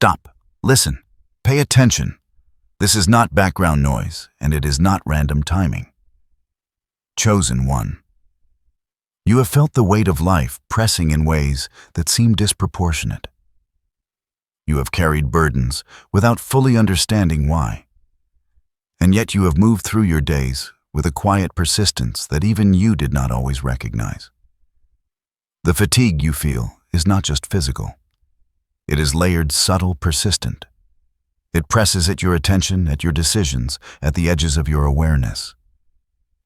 Stop. Listen. Pay attention. This is not background noise, and it is not random timing. Chosen one. You have felt the weight of life pressing in ways that seem disproportionate. You have carried burdens without fully understanding why. And yet you have moved through your days with a quiet persistence that even you did not always recognize. The fatigue you feel is not just physical. It is layered, subtle, persistent. It presses at your attention, at your decisions, at the edges of your awareness.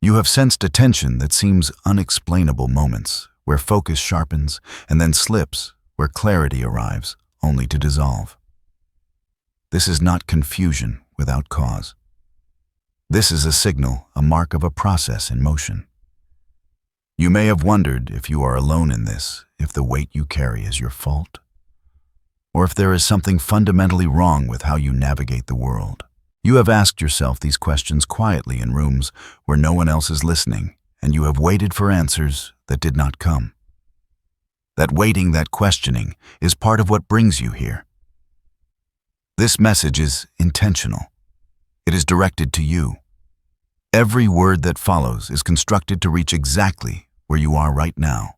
You have sensed a tension that seems unexplainable, moments where focus sharpens and then slips, where clarity arrives, only to dissolve. This is not confusion without cause. This is a signal, a mark of a process in motion. You may have wondered if you are alone in this, if the weight you carry is your fault, or if there is something fundamentally wrong with how you navigate the world. You have asked yourself these questions quietly in rooms where no one else is listening, and you have waited for answers that did not come. That waiting, that questioning, is part of what brings you here. This message is intentional. It is directed to you. Every word that follows is constructed to reach exactly where you are right now,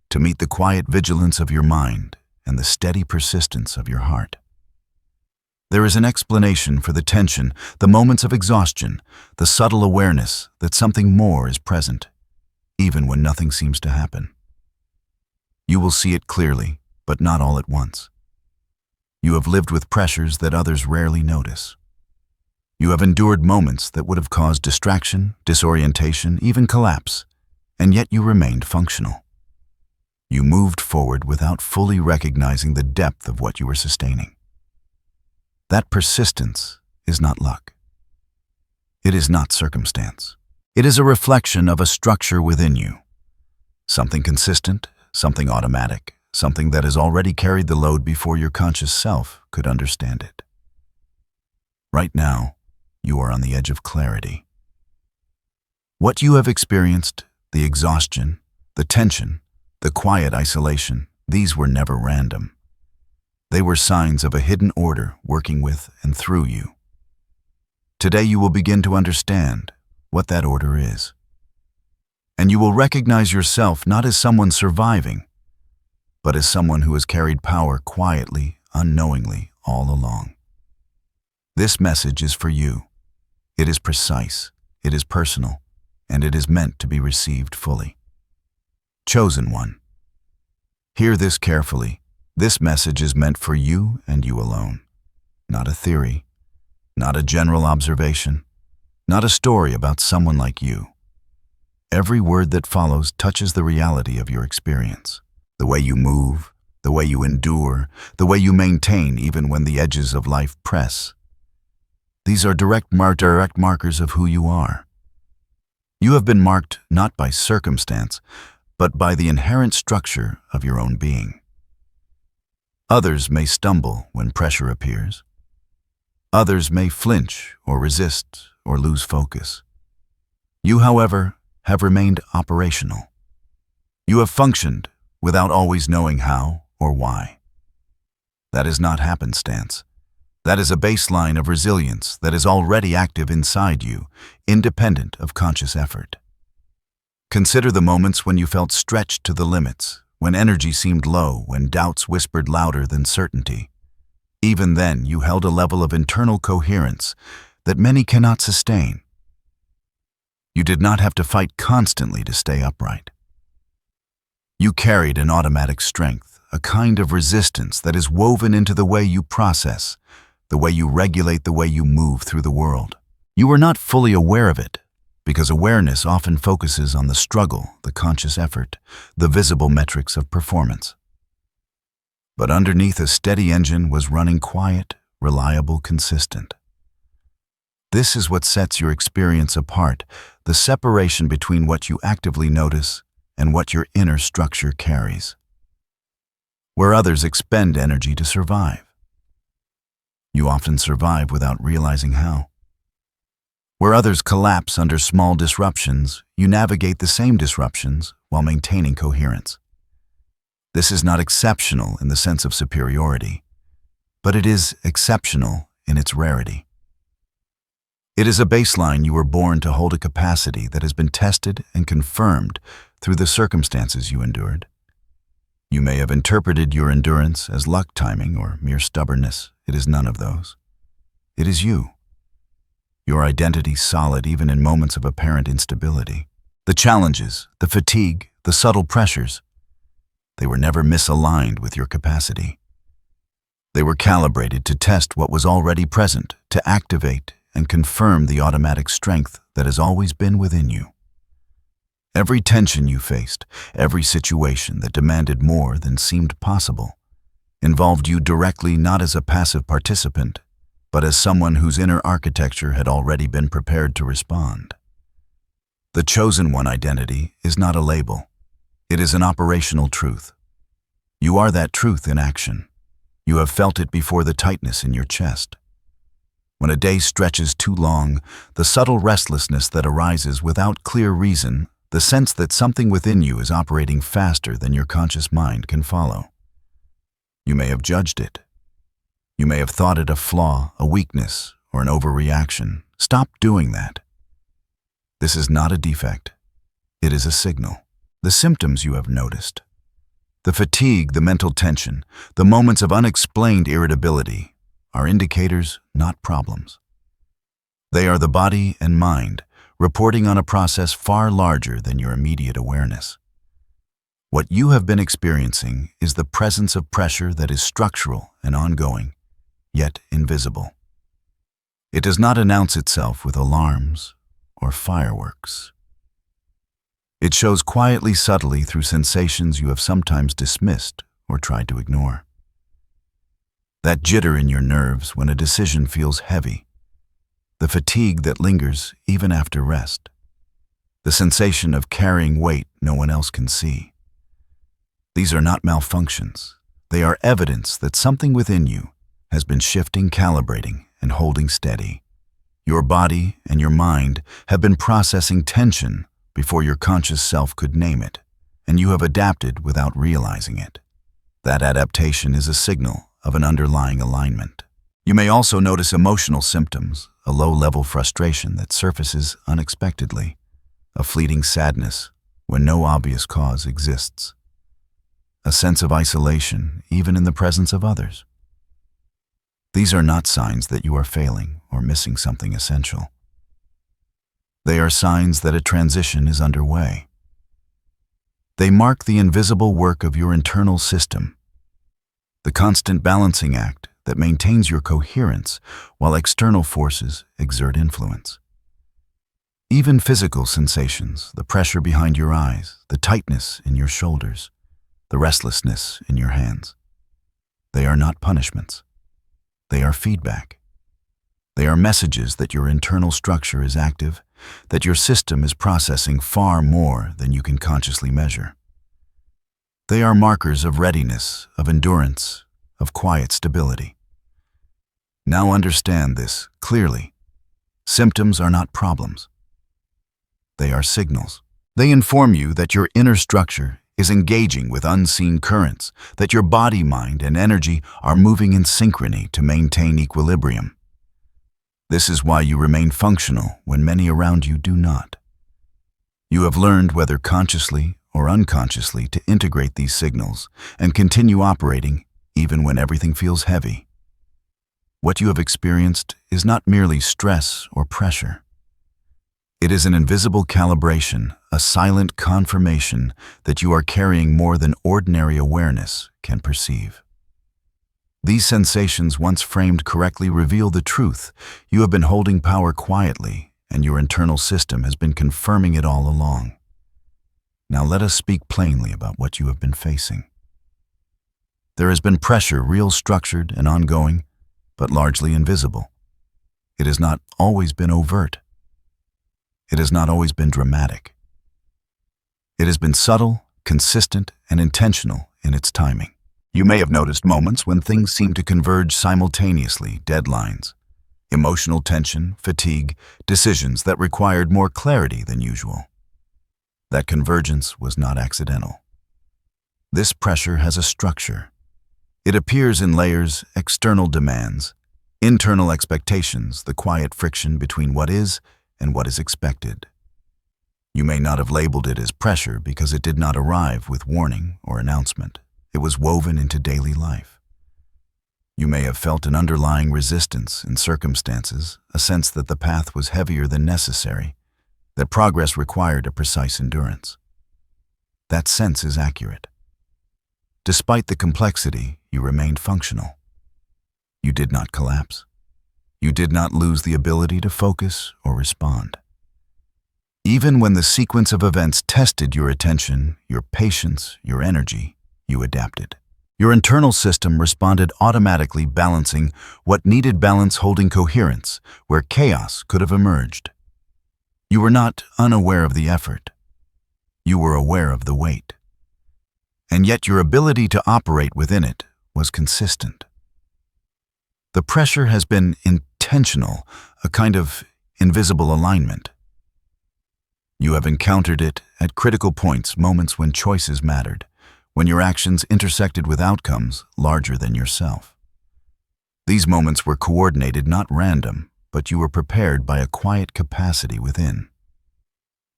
to meet the quiet vigilance of your mind and the steady persistence of your heart. There is an explanation for the tension, the moments of exhaustion, the subtle awareness that something more is present, even when nothing seems to happen. You will see it clearly, but not all at once. You have lived with pressures that others rarely notice. You have endured moments that would have caused distraction, disorientation, even collapse, and yet you remained functional. You moved forward without fully recognizing the depth of what you were sustaining. That persistence is not luck. It is not circumstance. It is a reflection of a structure within you. Something consistent, something automatic, something that has already carried the load before your conscious self could understand it. Right now, you are on the edge of clarity. What you have experienced, the exhaustion, the tension, the quiet isolation, these were never random. They were signs of a hidden order working with and through you. Today you will begin to understand what that order is. And you will recognize yourself not as someone surviving, but as someone who has carried power quietly, unknowingly, all along. This message is for you. It is precise, it is personal, and it is meant to be received fully. Chosen one. Hear this carefully. This message is meant for you and you alone. Not a theory, not a general observation, not a story about someone like you. Every word that follows touches the reality of your experience. The way you move, the way you endure, the way you maintain even when the edges of life press. These are direct markers of who you are. You have been marked not by circumstance, but by the inherent structure of your own being. Others may stumble when pressure appears. Others may flinch or resist or lose focus. You, however, have remained operational. You have functioned without always knowing how or why. That is not happenstance. That is a baseline of resilience that is already active inside you, independent of conscious effort. Consider the moments when you felt stretched to the limits, when energy seemed low, when doubts whispered louder than certainty. Even then, you held a level of internal coherence that many cannot sustain. You did not have to fight constantly to stay upright. You carried an automatic strength, a kind of resistance that is woven into the way you process, the way you regulate, the way you move through the world. You were not fully aware of it, because awareness often focuses on the struggle, the conscious effort, the visible metrics of performance. But underneath a steady engine was running quiet, reliable, consistent. This is what sets your experience apart, the separation between what you actively notice and what your inner structure carries. Where others expend energy to survive, you often survive without realizing how. Where others collapse under small disruptions, you navigate the same disruptions while maintaining coherence. This is not exceptional in the sense of superiority. but it is exceptional in its rarity. It is a baseline you were born to hold, a capacity that has been tested and confirmed through the circumstances you endured. You may have interpreted your endurance as luck, timing, or mere stubbornness. It is none of those. It is you. Your identity solid even in moments of apparent instability. The challenges, the fatigue, the subtle pressures, they were never misaligned with your capacity. They were calibrated to test what was already present, to activate and confirm the automatic strength that has always been within you. Every tension you faced, every situation that demanded more than seemed possible, involved you directly, not as a passive participant, but as someone whose inner architecture had already been prepared to respond. The chosen one identity is not a label. It is an operational truth. You are that truth in action. You have felt it before, the tightness in your chest. When a day stretches too long, the subtle restlessness that arises without clear reason, the sense that something within you is operating faster than your conscious mind can follow. You may have judged it. You may have thought it a flaw, a weakness, or an overreaction. Stop doing that. This is not a defect. It is a signal. The symptoms you have noticed, the fatigue, the mental tension, the moments of unexplained irritability, are indicators, not problems. They are the body and mind reporting on a process far larger than your immediate awareness. What you have been experiencing is the presence of pressure that is structural and ongoing, yet invisible. It does not announce itself with alarms or fireworks. It shows quietly, subtly, through sensations you have sometimes dismissed or tried to ignore. That jitter in your nerves when a decision feels heavy, the fatigue that lingers even after rest, the sensation of carrying weight no one else can see. These are not malfunctions. They are evidence that something within you has been shifting, calibrating, and holding steady. Your body and your mind have been processing tension before your conscious self could name it, and you have adapted without realizing it. That adaptation is a signal of an underlying alignment. You may also notice emotional symptoms, a low-level frustration that surfaces unexpectedly, a fleeting sadness when no obvious cause exists, a sense of isolation even in the presence of others. These are not signs that you are failing or missing something essential. They are signs that a transition is underway. They mark the invisible work of your internal system, the constant balancing act that maintains your coherence while external forces exert influence. Even physical sensations, the pressure behind your eyes, the tightness in your shoulders, the restlessness in your hands, they are not punishments. They are feedback. They are messages that your internal structure is active, that your system is processing far more than you can consciously measure. They are markers of readiness, of endurance, of quiet stability. Now understand this clearly. Symptoms are not problems. They are signals. They inform you that your inner structure is engaging with unseen currents, that your body, mind, and energy are moving in synchrony to maintain equilibrium. This is why you remain functional when many around you do not. You have learned, whether consciously or unconsciously, to integrate these signals and continue operating even when everything feels heavy. What you have experienced is not merely stress or pressure. It is an invisible calibration, a silent confirmation that you are carrying more than ordinary awareness can perceive. These sensations, once framed correctly, reveal the truth. You have been holding power quietly, and your internal system has been confirming it all along. Now let us speak plainly about what you have been facing. There has been pressure, real, structured, and ongoing, but largely invisible. It has not always been overt. It has not always been dramatic. It has been subtle, consistent, and intentional in its timing. You may have noticed moments when things seem to converge simultaneously, deadlines, emotional tension, fatigue, decisions that required more clarity than usual. That convergence was not accidental. This pressure has a structure. It appears in layers: external demands, internal expectations, the quiet friction between what is and what is expected. You may not have labeled it as pressure because it did not arrive with warning or announcement. It was woven into daily life. You may have felt an underlying resistance in circumstances, a sense that the path was heavier than necessary, that progress required a precise endurance. That sense is accurate. Despite the complexity, you remained functional. You did not collapse. You did not lose the ability to focus or respond. Even when the sequence of events tested your attention, your patience, your energy, you adapted. Your internal system responded automatically, balancing what needed balance, holding coherence where chaos could have emerged. You were not unaware of the effort. You were aware of the weight. And yet your ability to operate within it was consistent. The pressure has been intentional, a kind of invisible alignment. You have encountered it at critical points, moments when choices mattered, when your actions intersected with outcomes larger than yourself. These moments were coordinated, not random, but you were prepared by a quiet capacity within.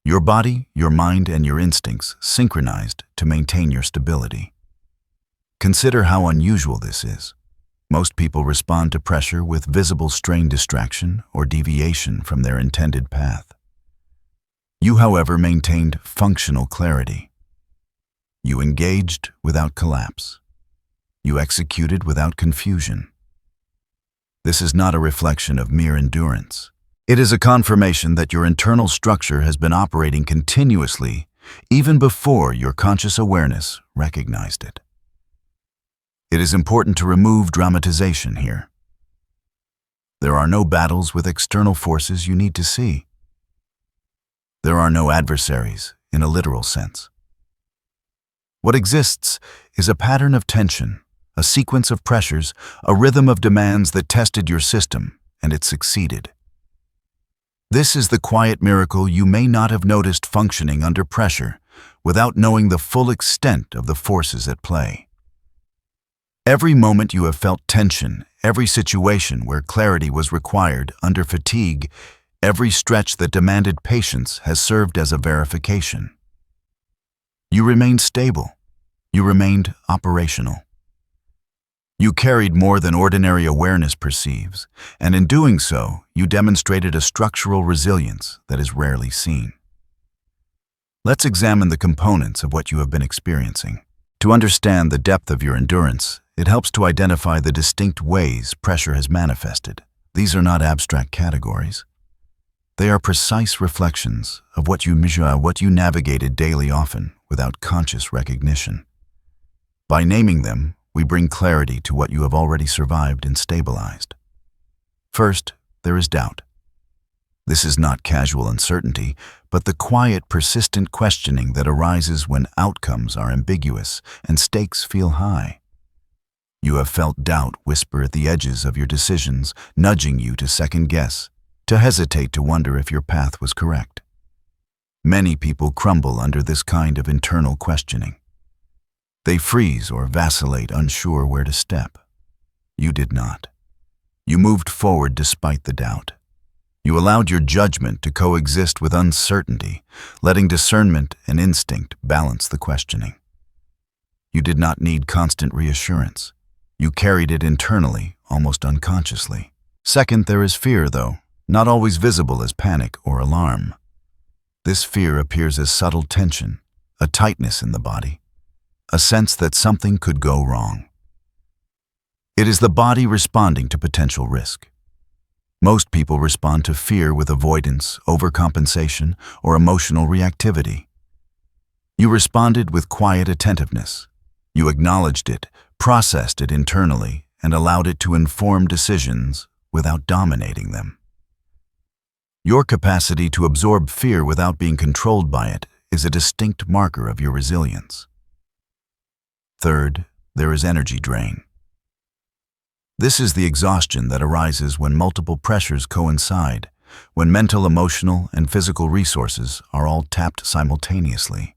Your body, your mind, and your instincts synchronized to maintain your stability. Consider how unusual this is. Most people respond to pressure with visible strain, distraction, or deviation from their intended path. You, however, maintained functional clarity. You engaged without collapse. You executed without confusion. This is not a reflection of mere endurance. It is a confirmation that your internal structure has been operating continuously even before your conscious awareness recognized it. It is important to remove dramatization here. There are no battles with external forces you need to see. There are no adversaries in a literal sense. What exists is a pattern of tension, a sequence of pressures, a rhythm of demands that tested your system, and it succeeded. This is the quiet miracle you may not have noticed functioning under pressure without knowing the full extent of the forces at play. Every moment you have felt tension, every situation where clarity was required under fatigue, every stretch that demanded patience has served as a verification. You remained stable. You remained operational. You carried more than ordinary awareness perceives, and in doing so, you demonstrated a structural resilience that is rarely seen. Let's examine the components of what you have been experiencing. To understand the depth of your endurance, it helps to identify the distinct ways pressure has manifested. These are not abstract categories. They are precise reflections of what you navigated daily, often without conscious recognition. By naming them, we bring clarity to what you have already survived and stabilized. First, there is doubt. This is not casual uncertainty, but the quiet, persistent questioning that arises when outcomes are ambiguous and stakes feel high. You have felt doubt whisper at the edges of your decisions, nudging you to second-guess, to hesitate, to wonder if your path was correct. Many people crumble under this kind of internal questioning. They freeze or vacillate, unsure where to step. You did not. You moved forward despite the doubt. You allowed your judgment to coexist with uncertainty, letting discernment and instinct balance the questioning. You did not need constant reassurance. You carried it internally, almost unconsciously. Second, there is fear, though, not always visible as panic or alarm. This fear appears as subtle tension, a tightness in the body, a sense that something could go wrong. It is the body responding to potential risk. Most people respond to fear with avoidance, overcompensation, or emotional reactivity. You responded with quiet attentiveness. You acknowledged it, processed it internally, and allowed it to inform decisions without dominating them. Your capacity to absorb fear without being controlled by it is a distinct marker of your resilience. Third, there is energy drain. This is the exhaustion that arises when multiple pressures coincide, when mental, emotional, and physical resources are all tapped simultaneously.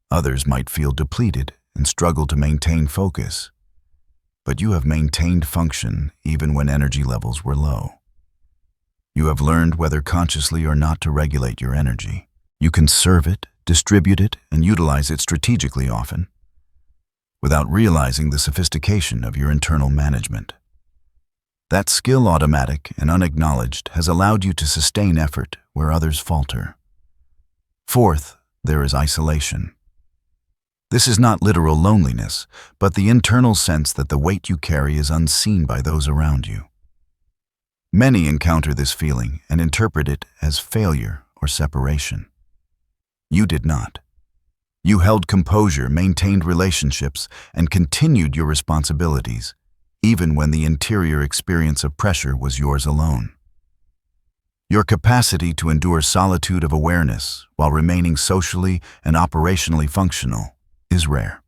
Others might feel depleted and struggle to maintain focus. but you have maintained function even when energy levels were low. You have learned whether consciously or not to regulate your energy. You conserve it, distribute it, and utilize it strategically often, without realizing the sophistication of your internal management. That skill, automatic and unacknowledged, has allowed you to sustain effort where others falter. Fourth, there is isolation. This is not literal loneliness, but the internal sense that the weight you carry is unseen by those around you. Many encounter this feeling and interpret it as failure or separation. You did not. You held composure, maintained relationships, and continued your responsibilities, even when the interior experience of pressure was yours alone. Your capacity to endure solitude of awareness while remaining socially and operationally functional is rare.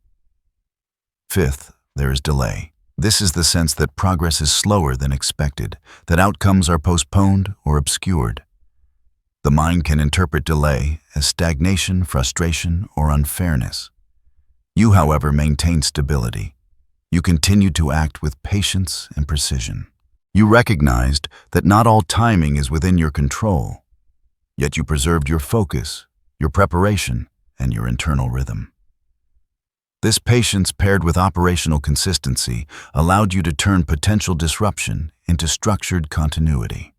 Fifth, there is delay. This is the sense that progress is slower than expected, that outcomes are postponed or obscured. The mind can interpret delay as stagnation, frustration, or unfairness. You, however, maintain stability. You continue to act with patience and precision. You recognized that not all timing is within your control, yet you preserved your focus, your preparation, and your internal rhythm. This patience, paired with operational consistency, allowed you to turn potential disruption into structured continuity.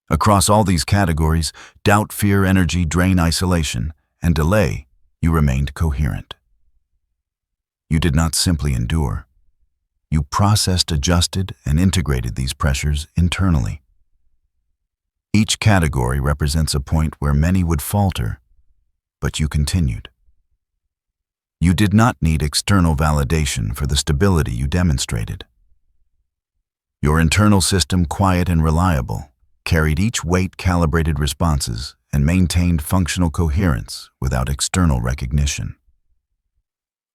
Across all these categories, doubt, fear, energy, drain, isolation, and delay, you remained coherent. You did not simply endure. You processed, adjusted, and integrated these pressures internally. Each category represents a point where many would falter, but you continued. You did not need external validation for the stability you demonstrated. Your internal system, quiet and reliable, carried each weight-calibrated responses and maintained functional coherence without external recognition.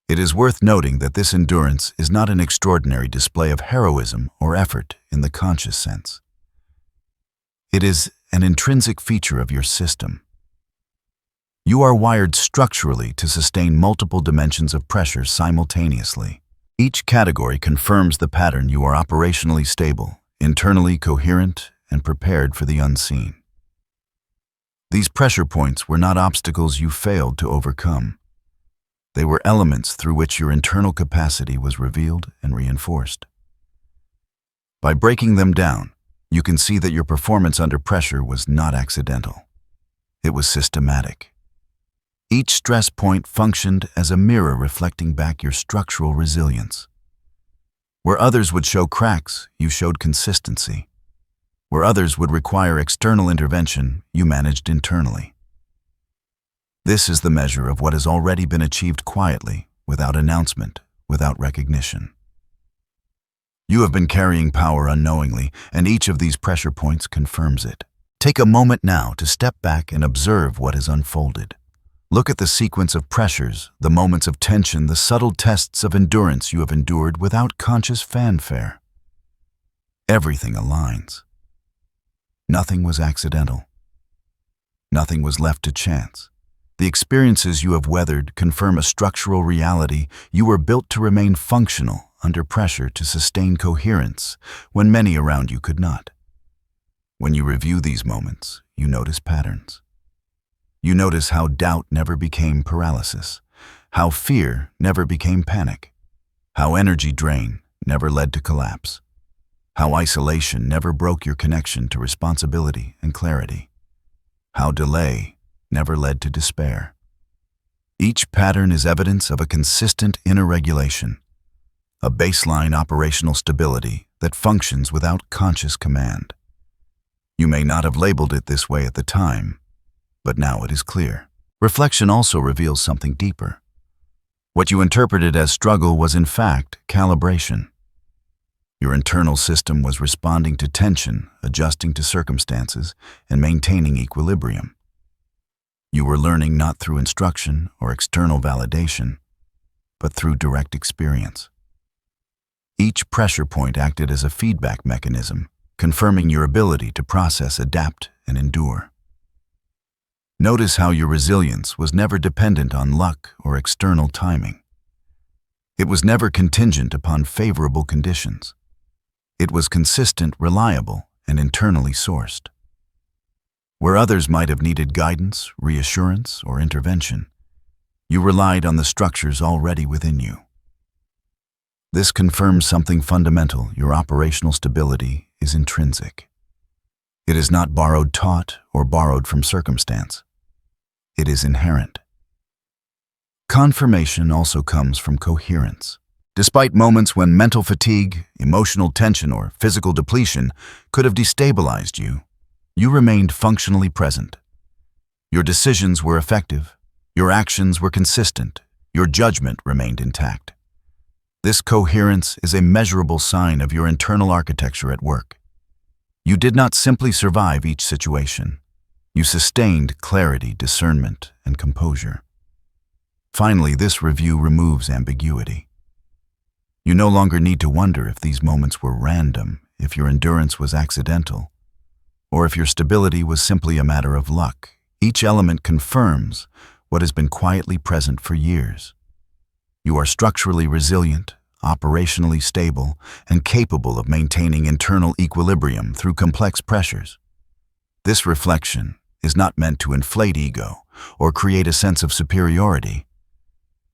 It is worth noting that this endurance is not an extraordinary display of heroism or effort in the conscious sense. It is an intrinsic feature of your system. You are wired structurally to sustain multiple dimensions of pressure simultaneously. Each category confirms the pattern. You are operationally stable, internally coherent, and prepared for the unseen. These pressure points were not obstacles you failed to overcome. They were elements through which your internal capacity was revealed and reinforced. By breaking them down, you can see that your performance under pressure was not accidental. It was systematic. Each stress point functioned as a mirror reflecting back your structural resilience. Where others would show cracks, you showed consistency. Where others would require external intervention, you managed internally. This is the measure of what has already been achieved quietly, without announcement, without recognition. You have been carrying power unknowingly, and each of these pressure points confirms it. Take a moment now to step back and observe what has unfolded. Look at the sequence of pressures, the moments of tension, the subtle tests of endurance you have endured without conscious fanfare. Everything aligns. Nothing was accidental. Nothing was left to chance. The experiences you have weathered confirm a structural reality. You were built to remain functional under pressure, to sustain coherence when many around you could not. When you review these moments, you notice patterns. You notice how doubt never became paralysis, how fear never became panic, how energy drain never led to collapse, how isolation never broke your connection to responsibility and clarity, how delay never led to despair. Each pattern is evidence of a consistent inner regulation, a baseline operational stability that functions without conscious command. You may not have labeled it this way at the time, but now it is clear. Reflection also reveals something deeper. What you interpreted as struggle was in fact calibration. Your internal system was responding to tension, adjusting to circumstances, and maintaining equilibrium. You were learning not through instruction or external validation, but through direct experience. Each pressure point acted as a feedback mechanism, confirming your ability to process, adapt, and endure. Notice how your resilience was never dependent on luck or external timing. It was never contingent upon favorable conditions. It was consistent, reliable, and internally sourced. Where others might have needed guidance, reassurance, or intervention, you relied on the structures already within you. This confirms something fundamental: your operational stability is intrinsic. It is not borrowed, taught, or borrowed from circumstance. It is inherent. Confirmation also comes from coherence. Despite moments when mental fatigue, emotional tension, or physical depletion could have destabilized you, you remained functionally present. Your decisions were effective, your actions were consistent, your judgment remained intact. This coherence is a measurable sign of your internal architecture at work. You did not simply survive each situation. You sustained clarity, discernment, and composure. Finally, this review removes ambiguity. You no longer need to wonder if these moments were random, if your endurance was accidental, or if your stability was simply a matter of luck. Each element confirms what has been quietly present for years. You are structurally resilient, operationally stable, and capable of maintaining internal equilibrium through complex pressures. This reflection is not meant to inflate ego or create a sense of superiority.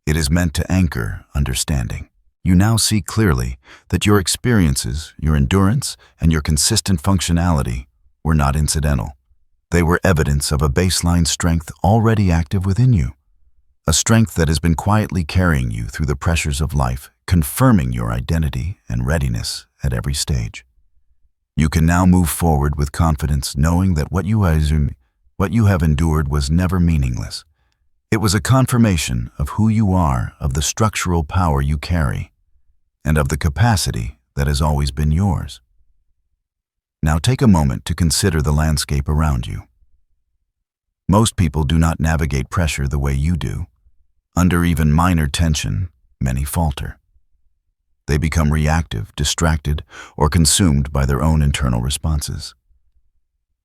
It is meant to anchor understanding. You now see clearly that your experiences, your endurance, and your consistent functionality were not incidental. They were evidence of a baseline strength already active within you, a strength that has been quietly carrying you through the pressures of life, confirming your identity and readiness at every stage. You can now move forward with confidence, knowing that what you have endured was never meaningless. It was a confirmation of who you are, of the structural power you carry, and of the capacity that has always been yours. Now take a moment to consider the landscape around you. Most people do not navigate pressure the way you do. Under even minor tension, many falter. They become reactive, distracted, or consumed by their own internal responses.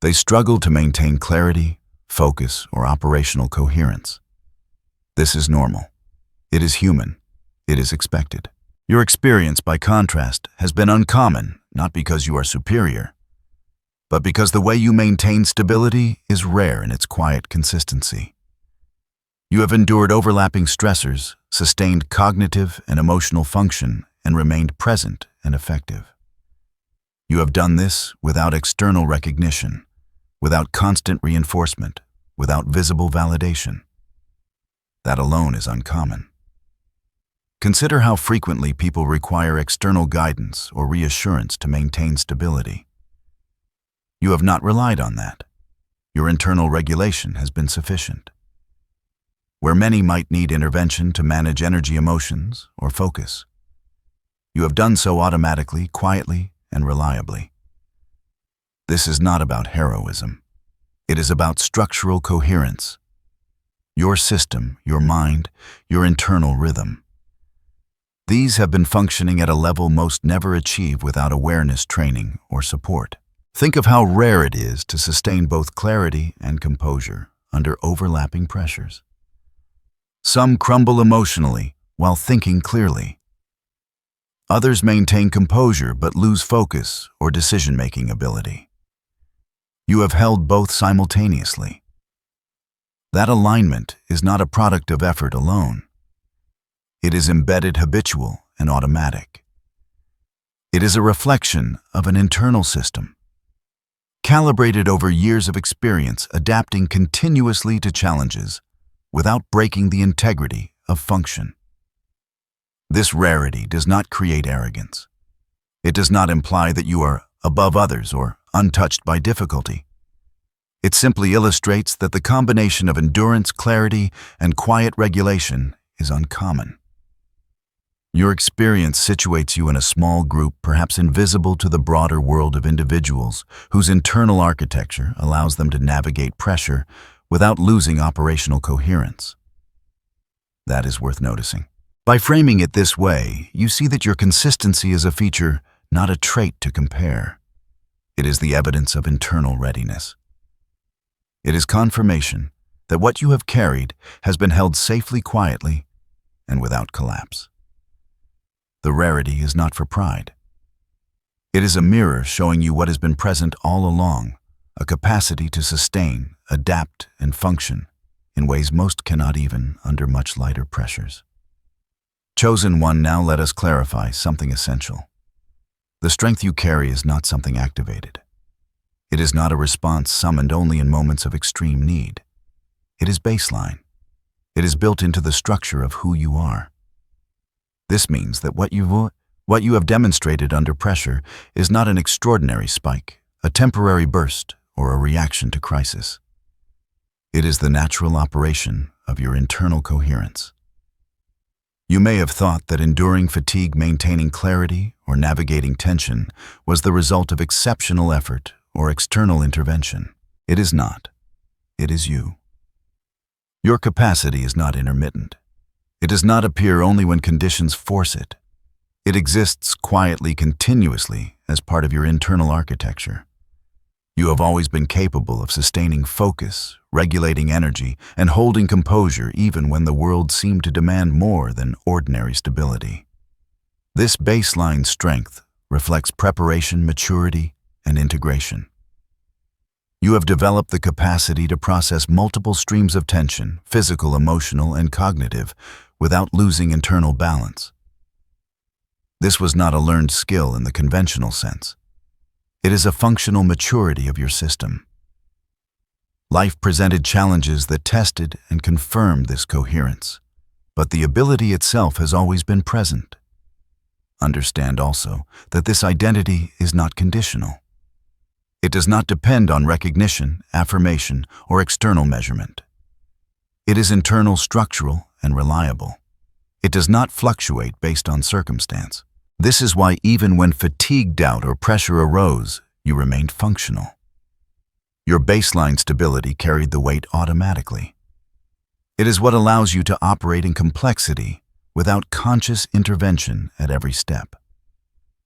They struggle to maintain clarity, focus, or operational coherence. This is normal. It is human. It is expected. Your experience, by contrast, has been uncommon, not because you are superior, but because the way you maintain stability is rare in its quiet consistency. You have endured overlapping stressors, sustained cognitive and emotional function, and remained present and effective. You have done this without external recognition, without constant reinforcement, without visible validation. That alone is uncommon. Consider how frequently people require external guidance or reassurance to maintain stability. You have not relied on that. Your internal regulation has been sufficient. Where many might need intervention to manage energy, emotions, or focus, you have done so automatically, quietly, and reliably. This is not about heroism. It is about structural coherence. Your system, your mind, your internal rhythm. These have been functioning at a level most never achieve without awareness, training, or support. Think of how rare it is to sustain both clarity and composure under overlapping pressures. Some crumble emotionally while thinking clearly. Others maintain composure but lose focus or decision-making ability. You have held both simultaneously. That alignment is not a product of effort alone. It is embedded, habitual, and automatic. It is a reflection of an internal system, calibrated over years of experience, adapting continuously to challenges without breaking the integrity of function. This rarity does not create arrogance. It does not imply that you are above others or untouched by difficulty. It simply illustrates that the combination of endurance, clarity, and quiet regulation is uncommon. Your experience situates you in a small group, perhaps invisible to the broader world of individuals whose internal architecture allows them to navigate pressure without losing operational coherence. That is worth noticing. By framing it this way, you see that your consistency is a feature, not a trait to compare. It is the evidence of internal readiness. It is confirmation that what you have carried has been held safely, quietly, and without collapse. The rarity is not for pride. It is a mirror showing you what has been present all along, a capacity to sustain, adapt, and function in ways most cannot even under much lighter pressures. Chosen one, now let us clarify something essential. The strength you carry is not something activated. It is not a response summoned only in moments of extreme need. It is baseline. It is built into the structure of who you are. This means that what you have demonstrated under pressure is not an extraordinary spike, a temporary burst, or a reaction to crisis. It is the natural operation of your internal coherence. You may have thought that enduring fatigue, maintaining clarity, or navigating tension was the result of exceptional effort or external intervention. It is not. It is you. Your capacity is not intermittent. It does not appear only when conditions force it. It exists quietly, continuously, as part of your internal architecture. You have always been capable of sustaining focus, regulating energy, and holding composure even when the world seemed to demand more than ordinary stability. This baseline strength reflects preparation, maturity, and integration. You have developed the capacity to process multiple streams of tension, physical, emotional, and cognitive, without losing internal balance. This was not a learned skill in the conventional sense. It is a functional maturity of your system. Life presented challenges that tested and confirmed this coherence, but the ability itself has always been present. Understand also that this identity is not conditional. It does not depend on recognition, affirmation, or external measurement. It is internal, structural, and reliable. It does not fluctuate based on circumstance. This is why even when fatigue, doubt, or pressure arose, you remained functional. Your baseline stability carried the weight automatically. It is what allows you to operate in complexity without conscious intervention at every step.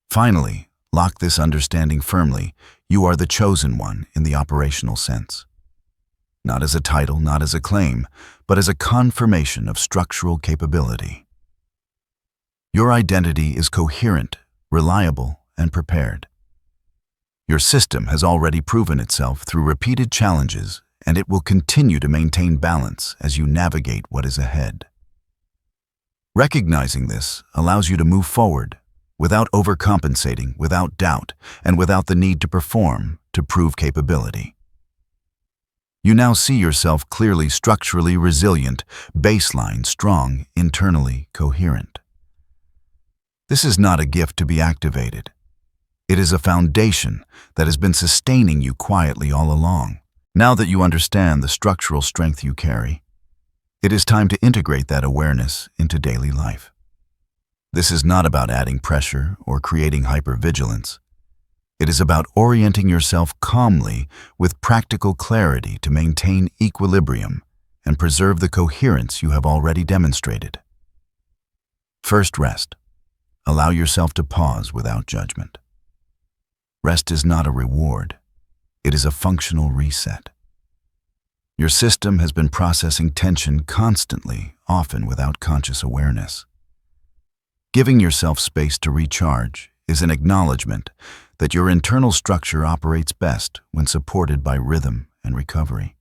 Finally, lock this understanding firmly. You are the chosen one in the operational sense. Not as a title, not as a claim, but as a confirmation of structural capability. Your identity is coherent, reliable, and prepared. Your system has already proven itself through repeated challenges, and it will continue to maintain balance as you navigate what is ahead. Recognizing this allows you to move forward without overcompensating, without doubt, and without the need to perform to prove capability. You now see yourself clearly, structurally resilient, baseline, strong, internally coherent. This is not a gift to be activated. It is a foundation that has been sustaining you quietly all along. Now that you understand the structural strength you carry, it is time to integrate that awareness into daily life. This is not about adding pressure or creating hypervigilance. It is about orienting yourself calmly with practical clarity to maintain equilibrium and preserve the coherence you have already demonstrated. First, rest. Allow yourself to pause without judgment. Rest is not a reward. It is a functional reset. Your system has been processing tension constantly, often without conscious awareness. Giving yourself space to recharge is an acknowledgement that your internal structure operates best when supported by rhythm and recovery.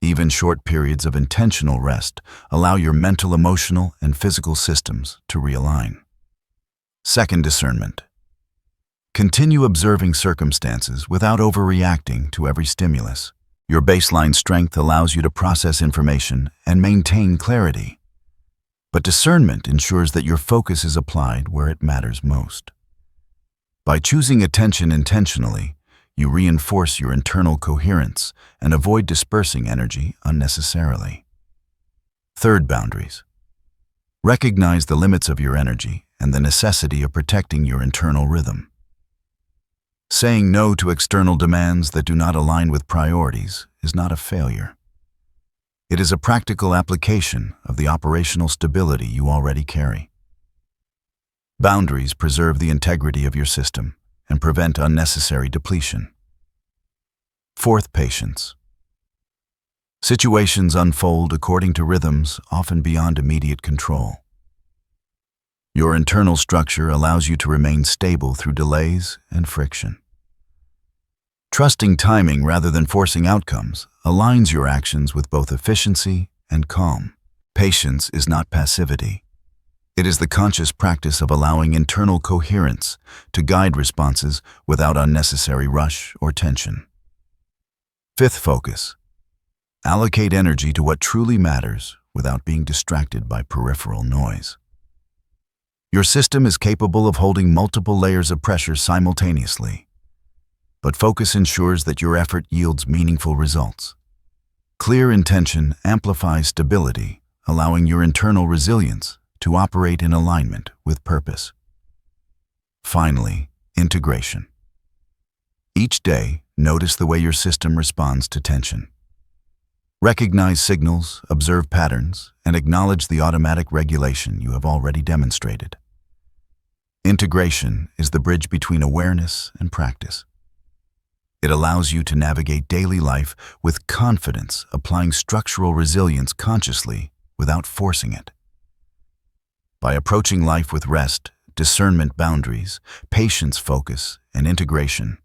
Even short periods of intentional rest allow your mental, emotional, and physical systems to realign. Second, discernment. Continue observing circumstances without overreacting to every stimulus. Your baseline strength allows you to process information and maintain clarity. But discernment ensures that your focus is applied where it matters most. By choosing attention intentionally, you reinforce your internal coherence and avoid dispersing energy unnecessarily. Third, boundaries. Recognize the limits of your energy and the necessity of protecting your internal rhythm. Saying no to external demands that do not align with priorities is not a failure. It is a practical application of the operational stability you already carry. Boundaries preserve the integrity of your system and prevent unnecessary depletion. Fourth, patience. Situations unfold according to rhythms often beyond immediate control. Your internal structure allows you to remain stable through delays and friction. Trusting timing rather than forcing outcomes aligns your actions with both efficiency and calm. Patience is not passivity. It is the conscious practice of allowing internal coherence to guide responses without unnecessary rush or tension. Fifth focus: allocate energy to what truly matters without being distracted by peripheral noise. Your system is capable of holding multiple layers of pressure simultaneously, but focus ensures that your effort yields meaningful results. Clear intention amplifies stability, allowing your internal resilience to operate in alignment with purpose. Finally, integration. Each day, notice the way your system responds to tension. Recognize signals, observe patterns, and acknowledge the automatic regulation you have already demonstrated. Integration is the bridge between awareness and practice. It allows you to navigate daily life with confidence, applying structural resilience consciously without forcing it. By approaching life with rest, discernment boundaries, patience focus, and integration,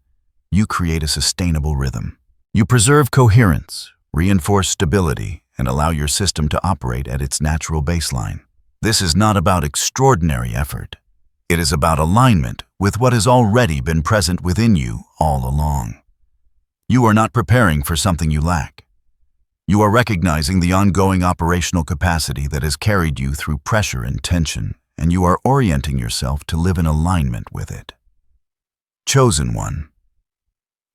you create a sustainable rhythm. You preserve coherence, reinforce stability, and allow your system to operate at its natural baseline. This is not about extraordinary effort. It is about alignment with what has already been present within you all along. You are not preparing for something you lack. You are recognizing the ongoing operational capacity that has carried you through pressure and tension, and you are orienting yourself to live in alignment with it. Chosen one.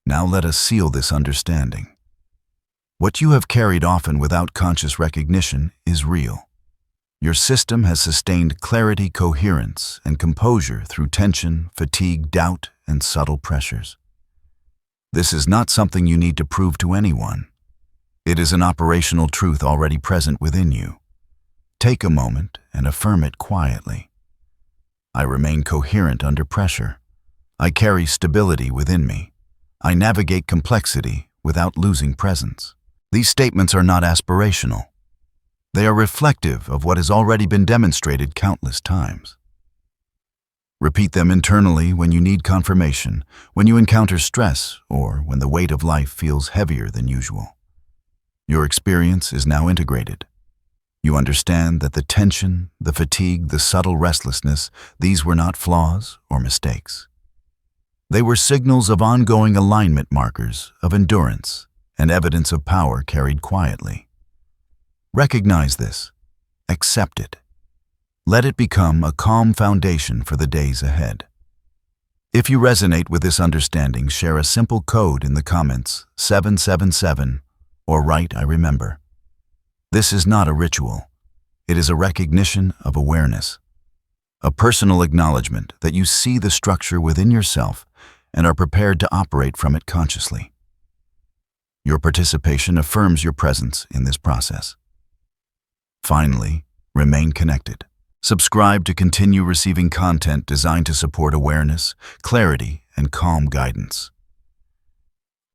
Now let us seal this understanding. What you have carried often without conscious recognition is real. Your system has sustained clarity, coherence, and composure through tension, fatigue, doubt, and subtle pressures. This is not something you need to prove to anyone. It is an operational truth already present within you. Take a moment and affirm it quietly. I remain coherent under pressure. I carry stability within me. I navigate complexity without losing presence. These statements are not aspirational. They are reflective of what has already been demonstrated countless times. Repeat them internally when you need confirmation, when you encounter stress, or when the weight of life feels heavier than usual. Your experience is now integrated. You understand that the tension, the fatigue, the subtle restlessness, these were not flaws or mistakes. They were signals of ongoing alignment, markers of endurance, and evidence of power carried quietly. Recognize this. Accept it. Let it become a calm foundation for the days ahead. If you resonate with this understanding, share a simple code in the comments, 777, or write, I remember. This is not a ritual. It is a recognition of awareness, a personal acknowledgement that you see the structure within yourself and are prepared to operate from it consciously. Your participation affirms your presence in this process. Finally, remain connected. Subscribe to continue receiving content designed to support awareness, clarity, and calm guidance.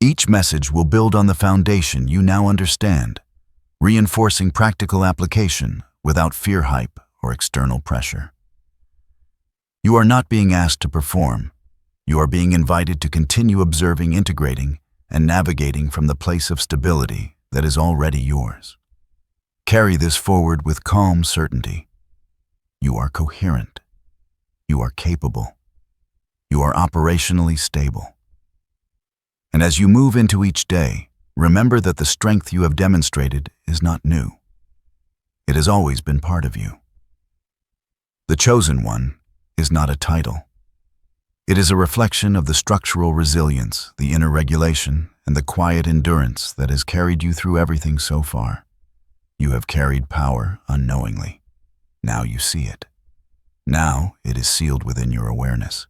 Each message will build on the foundation you now understand, reinforcing practical application without fear hype or external pressure. You are not being asked to perform. You are being invited to continue observing, integrating, and navigating from the place of stability that is already yours. Carry this forward with calm certainty. You are coherent. You are capable. You are operationally stable. And as you move into each day, remember that the strength you have demonstrated is not new. It has always been part of you. The Chosen One is not a title. It is a reflection of the structural resilience, the inner regulation, and the quiet endurance that has carried you through everything so far. You have carried power unknowingly. Now you see it. Now it is sealed within your awareness.